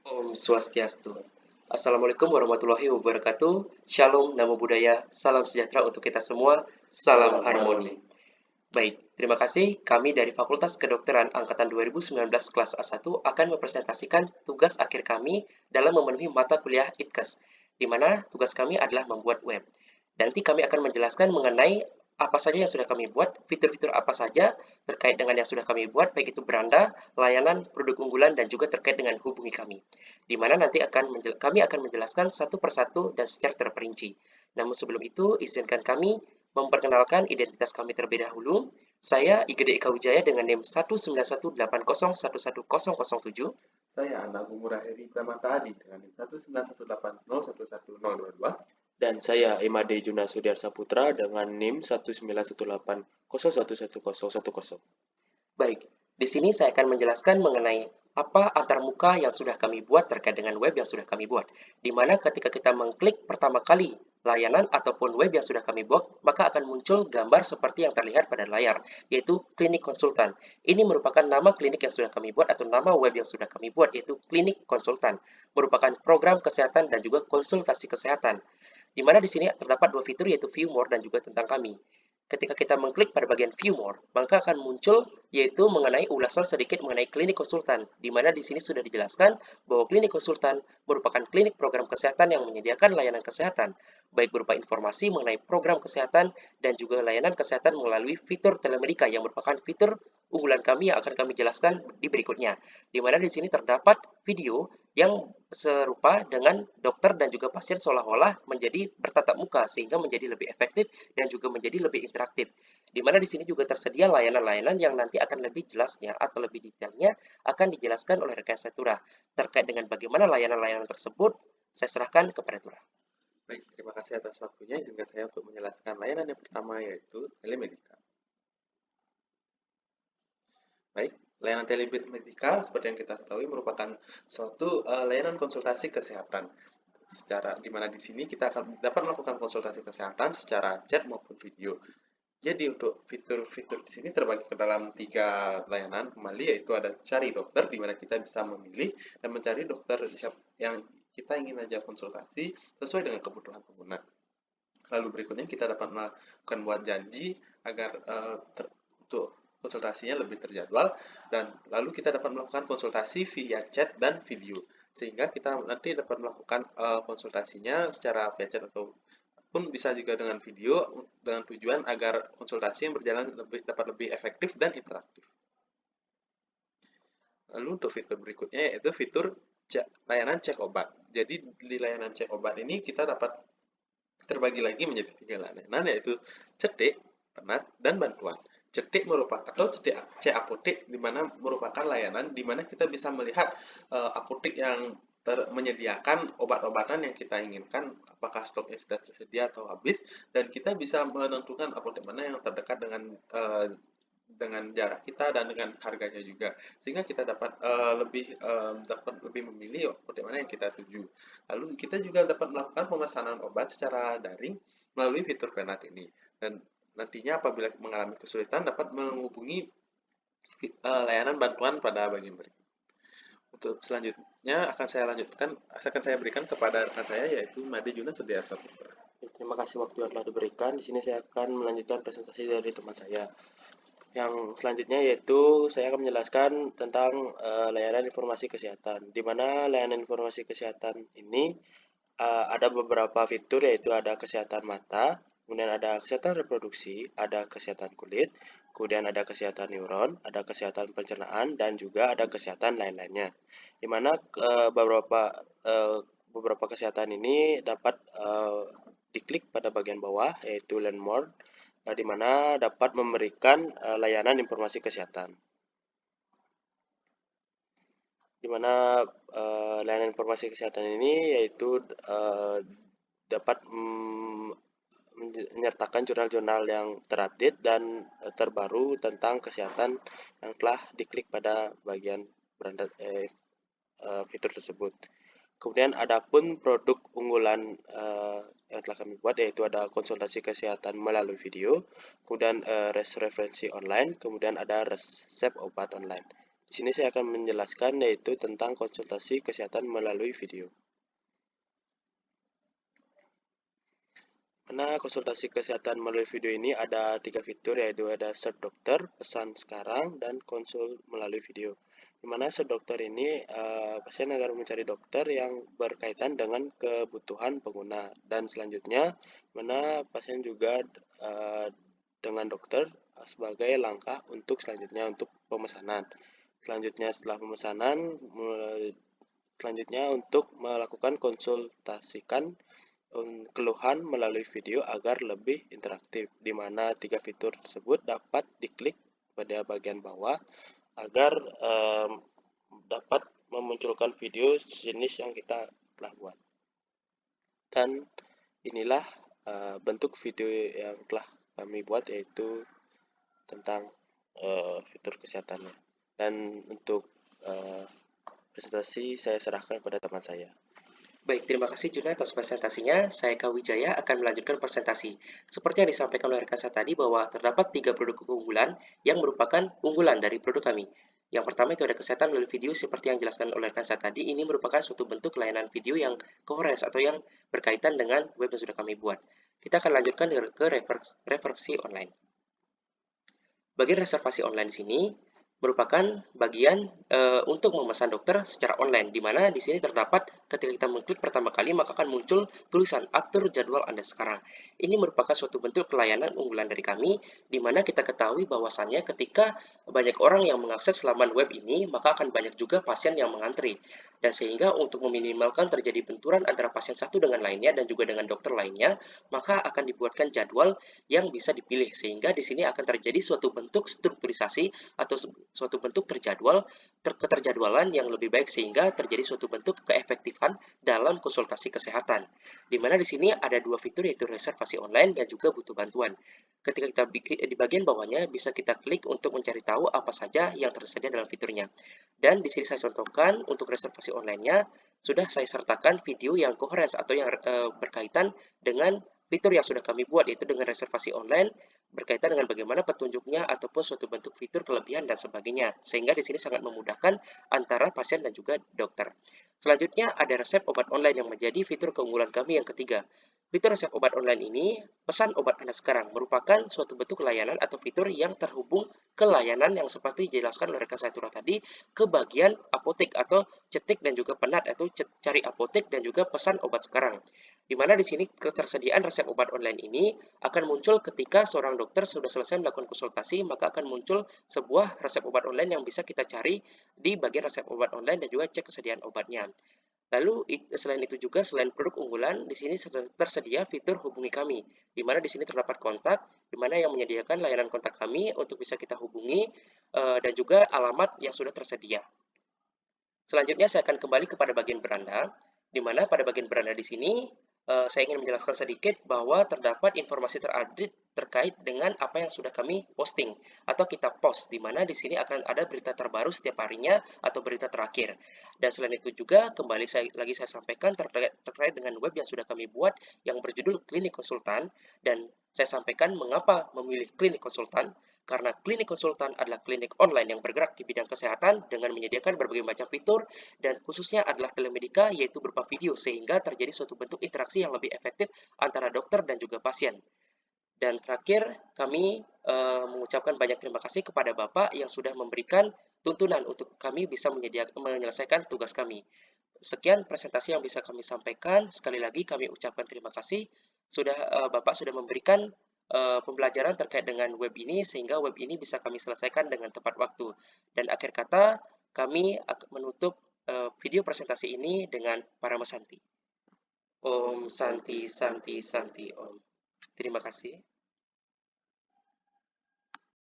Om Swastiastu. Assalamualaikum warahmatullahi wabarakatuh. Shalom, namo buddhaya, salam sejahtera untuk kita semua, salam harmoni. Baik, terima kasih. Kami dari Fakultas Kedokteran Angkatan 2019 kelas A1 akan mempresentasikan tugas akhir kami dalam memenuhi mata kuliah ITKES, di mana tugas kami adalah membuat web. Nanti kami akan menjelaskan mengenai apa saja yang sudah kami buat, fitur-fitur apa saja terkait dengan yang sudah kami buat, baik itu beranda, layanan, produk unggulan, dan juga terkait dengan hubungi kami. Di mana nanti kami akan menjelaskan satu persatu dan secara terperinci. Namun sebelum itu, izinkan kami memperkenalkan identitas kami terlebih dahulu. Saya IGD Eka Wijaya dengan NIM 19180111007. Saya Agung Ngurah Heri Pramata Adi dengan NIM 19180111022. Dan saya Imade Juna Sudiarsa Putra dengan NIM 19180111010. Baik, di sini saya akan menjelaskan mengenai apa antarmuka yang sudah kami buat terkait dengan web yang sudah kami buat. Di mana ketika kita mengklik pertama kali layanan ataupun web yang sudah kami buat, maka akan muncul gambar seperti yang terlihat pada layar, yaitu klinik konsultan. Ini merupakan nama klinik yang sudah kami buat atau nama web yang sudah kami buat, yaitu klinik konsultan. Merupakan program kesehatan dan juga konsultasi kesehatan. Di mana di sini terdapat dua fitur yaitu View More dan juga tentang kami. Ketika kita mengklik pada bagian View More, maka akan muncul yaitu mengenai ulasan sedikit mengenai klinik konsultan, di mana di sini sudah dijelaskan bahwa klinik konsultan merupakan klinik program kesehatan yang menyediakan layanan kesehatan, baik berupa informasi mengenai program kesehatan dan juga layanan kesehatan melalui fitur telemedika yang merupakan fitur unggulan kami yang akan kami jelaskan di berikutnya, di mana di sini terdapat video yang serupa dengan dokter dan juga pasien seolah-olah menjadi bertatap muka sehingga menjadi lebih efektif dan juga menjadi lebih interaktif. Di mana di sini juga tersedia layanan-layanan yang nanti akan lebih jelasnya atau lebih detailnya akan dijelaskan oleh rekan saya Tura. Terkait dengan bagaimana layanan-layanan tersebut, saya serahkan kepada Tura. Baik, terima kasih atas waktunya. Izinkan saya untuk menjelaskan layanan yang pertama yaitu telemedika. Baik, layanan telemedika seperti yang kita ketahui merupakan suatu layanan konsultasi kesehatan. Di mana di sini kita akan dapat melakukan konsultasi kesehatan secara chat maupun video. Jadi untuk fitur-fitur di sini terbagi ke dalam 3 layanan kembali, yaitu ada cari dokter di mana kita bisa memilih dan mencari dokter yang kita ingin aja konsultasi sesuai dengan kebutuhan pengguna. Lalu berikutnya kita dapat melakukan buat janji agar untuk konsultasinya lebih terjadwal, dan lalu kita dapat melakukan konsultasi via chat dan video sehingga kita nanti dapat melakukan konsultasinya secara via chat atau pun bisa juga dengan video dengan tujuan agar konsultasi yang berjalan dapat lebih efektif dan interaktif. Lalu untuk fitur berikutnya yaitu fitur layanan cek obat. Jadi di layanan cek obat ini kita dapat terbagi lagi menjadi 3 layanan yaitu cetek, penat, dan bantuan. Cetek merupakan atau cetek C apotek di mana merupakan layanan di mana kita bisa melihat apotek yang menyediakan obat-obatan yang kita inginkan, apakah stoknya sudah tersedia atau habis, dan kita bisa menentukan apotek mana yang terdekat dengan jarak kita dan dengan harganya juga, sehingga kita dapat lebih memilih apotek mana yang kita tuju. Lalu kita juga dapat melakukan pemesanan obat secara daring melalui fitur penat ini, dan nantinya apabila mengalami kesulitan dapat menghubungi layanan bantuan pada bagian berikut. Untuk selanjutnya akan saya berikan kepada rekan saya yaitu Made Juna Sudiarsa Putra. Terima kasih waktu yang telah diberikan. Di sini saya akan melanjutkan presentasi dari teman saya. Yang selanjutnya yaitu saya akan menjelaskan tentang layanan informasi kesehatan. Di mana layanan informasi kesehatan ini ada beberapa fitur, yaitu ada kesehatan mata, kemudian ada kesehatan reproduksi, ada kesehatan kulit, kemudian ada kesehatan neuron, ada kesehatan pencernaan, dan juga ada kesehatan lain-lainnya. Di mana beberapa kesehatan ini dapat diklik pada bagian bawah, yaitu Learn More, di mana dapat memberikan layanan informasi kesehatan. Di mana layanan informasi kesehatan ini yaitu dapat menyertakan jurnal-jurnal yang terupdate dan terbaru tentang kesehatan yang telah diklik pada bagian fitur tersebut. Kemudian ada pun produk unggulan yang telah kami buat, yaitu ada konsultasi kesehatan melalui video, kemudian referensi online, kemudian ada resep obat online. Di sini saya akan menjelaskan yaitu tentang konsultasi kesehatan melalui video. Mana konsultasi kesehatan melalui video ini ada 3 fitur, yaitu ada search dokter, pesan sekarang, dan konsul melalui video. Dimana search dokter ini pasien agar mencari dokter yang berkaitan dengan kebutuhan pengguna, dan selanjutnya mana pasien juga dengan dokter sebagai langkah untuk selanjutnya untuk pemesanan. Selanjutnya setelah pemesanan, selanjutnya untuk melakukan konsultasikan keluhan melalui video agar lebih interaktif, di mana 3 fitur tersebut dapat diklik pada bagian bawah agar dapat memunculkan video jenis yang kita telah buat. Dan inilah bentuk video yang telah kami buat, yaitu tentang fitur kesehatannya. Dan untuk presentasi saya serahkan kepada teman saya. Baik, terima kasih Juna atas presentasinya. Saya Kak Wijaya akan melanjutkan presentasi. Seperti yang disampaikan oleh rekan saya tadi bahwa terdapat 3 produk keunggulan yang merupakan unggulan dari produk kami. Yang pertama itu ada kesehatan melalui video seperti yang dijelaskan oleh rekan saya tadi. Ini merupakan suatu bentuk layanan video yang coherence atau yang berkaitan dengan web yang sudah kami buat. Kita akan lanjutkan ke reservasi online. Bagian reservasi online di sini merupakan bagian untuk memesan dokter secara online, di mana di sini terdapat ketika kita mengklik pertama kali maka akan muncul tulisan atur jadwal Anda sekarang. Ini merupakan suatu bentuk layanan unggulan dari kami, di mana kita ketahui bahwasannya ketika banyak orang yang mengakses laman web ini, maka akan banyak juga pasien yang mengantri. Dan sehingga untuk meminimalkan terjadi benturan antara pasien satu dengan lainnya dan juga dengan dokter lainnya, maka akan dibuatkan jadwal yang bisa dipilih, sehingga di sini akan terjadi suatu bentuk strukturisasi atau suatu bentuk keterjadwalan yang lebih baik, sehingga terjadi suatu bentuk keefektifan dalam konsultasi kesehatan. Di mana di sini ada 2 fitur, yaitu reservasi online dan juga butuh bantuan. Ketika kita di bagian bawahnya bisa kita klik untuk mencari tahu apa saja yang tersedia dalam fiturnya. Dan di sini saya contohkan untuk reservasi online-nya sudah saya sertakan video yang coherence atau yang berkaitan dengan fitur yang sudah kami buat, yaitu dengan reservasi online berkaitan dengan bagaimana petunjuknya ataupun suatu bentuk fitur kelebihan dan sebagainya, sehingga di sini sangat memudahkan antara pasien dan juga dokter. Selanjutnya ada resep obat online yang menjadi fitur keunggulan kami yang ketiga. Fitur resep obat online ini, pesan obat Anda sekarang, merupakan suatu bentuk layanan atau fitur yang terhubung ke layanan yang seperti dijelaskan oleh rekan saya tadi ke bagian apotek atau cetik dan juga penat atau cari apotek dan juga pesan obat sekarang. Di mana di sini ketersediaan resep obat online ini akan muncul ketika seorang dokter sudah selesai melakukan konsultasi, maka akan muncul sebuah resep obat online yang bisa kita cari di bagian resep obat online dan juga cek kesediaan obatnya. Lalu selain itu juga, selain produk unggulan, di sini tersedia fitur hubungi kami, di mana di sini terdapat kontak, di mana yang menyediakan layanan kontak kami untuk bisa kita hubungi dan juga alamat yang sudah tersedia. Selanjutnya saya akan kembali kepada bagian beranda, di mana pada bagian beranda di sini saya ingin menjelaskan sedikit bahwa terdapat informasi terupdate terkait dengan apa yang sudah kami posting atau kita post, di mana di sini akan ada berita terbaru setiap harinya atau berita terakhir. Dan selain itu juga kembali saya sampaikan terkait dengan web yang sudah kami buat yang berjudul Klinik Konsultan, dan saya sampaikan mengapa memilih Klinik Konsultan. Karena klinik konsultan adalah klinik online yang bergerak di bidang kesehatan dengan menyediakan berbagai macam fitur dan khususnya adalah telemedika, yaitu berupa video, sehingga terjadi suatu bentuk interaksi yang lebih efektif antara dokter dan juga pasien. Dan terakhir, kami mengucapkan banyak terima kasih kepada Bapak yang sudah memberikan tuntunan untuk kami bisa menyelesaikan tugas kami. Sekian presentasi yang bisa kami sampaikan. Sekali lagi kami ucapkan terima kasih. Bapak sudah memberikan pembelajaran terkait dengan web ini, sehingga web ini bisa kami selesaikan dengan tepat waktu. Dan akhir kata, kami akan menutup video presentasi ini dengan Parama Santi. Om Santi Santi Santi Om. Terima kasih.